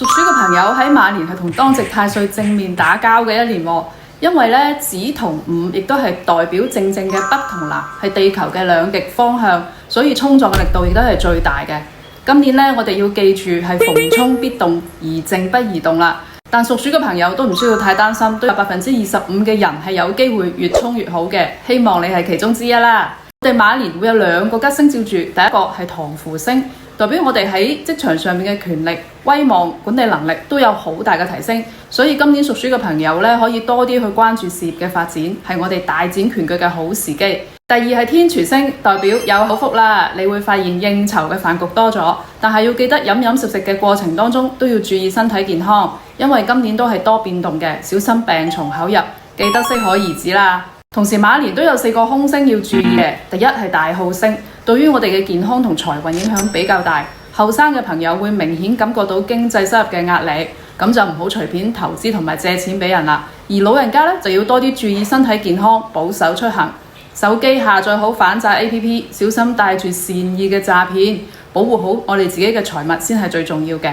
屬鼠嘅朋友喺馬年係同當值太歲正面打交嘅一年喎，因為咧子同午亦都係代表正嘅北同南，係地球嘅兩極方向，所以衝撞嘅力度亦都係最大嘅。今年咧，我哋要記住係逢衝必動，宜靜不宜動啦。但屬鼠嘅朋友都唔需要太擔心，都有25%嘅人係有機會越衝越好嘅，希望你係其中之一啦。我哋馬年會有2個吉星照住，第一個係唐符星，代表我哋喺職場上面嘅權力、威望、管理能力都有好大嘅提升，所以今年屬鼠嘅朋友咧，可以多啲去關注事業嘅發展，係我哋大展拳腳嘅好時機。第二係天廚星，代表有口福啦，你會發現應酬嘅飯局多咗，但係要記得飲食嘅過程當中都要注意身體健康，因為今年都係多變動嘅，小心病從口入，記得適可而止啦。同時馬年都有4個凶星要注意嘅，第一係大耗星，對於我哋嘅健康同財運影響比較大，後生嘅朋友會明顯感覺到經濟收入嘅壓力，咁就唔好隨便投資同埋借錢俾人啦。而老人家咧就要多啲注意身體健康，保守出行。手機下載好反詐 APP， 小心帶住善意嘅詐騙，保護好我哋自己嘅財物先係最重要嘅。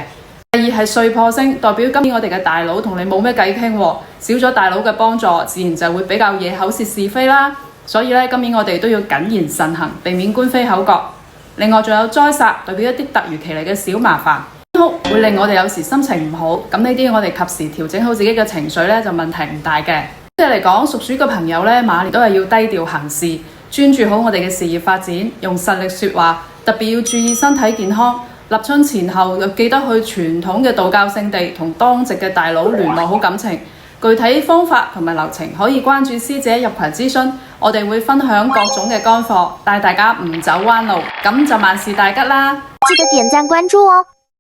第二係歲破星，代表今年我哋嘅大佬同你冇咩計傾，少咗大佬嘅幫助，自然就會比較惹口舌是非啦。所以咧，今年我哋都要謹言慎行，避免官非口角。另外仲有災煞，代表一啲突如其來嘅小麻煩，會令我哋有時心情唔好。咁呢啲我哋及時調整好自己嘅情緒咧，就問題唔大嘅。即係嚟講，屬鼠嘅朋友咧，馬年都係要低調行事，專注好我哋嘅事業發展，用實力說話，特別要注意身體健康。立春前後又記得去傳統嘅道教聖地同當值嘅大佬聯絡好感情。具體方法同埋流程可以關注師姐入群諮詢，我哋會分享各種嘅乾貨，帶大家唔走彎路，咁就萬事大吉啦！記得點讚關注哦。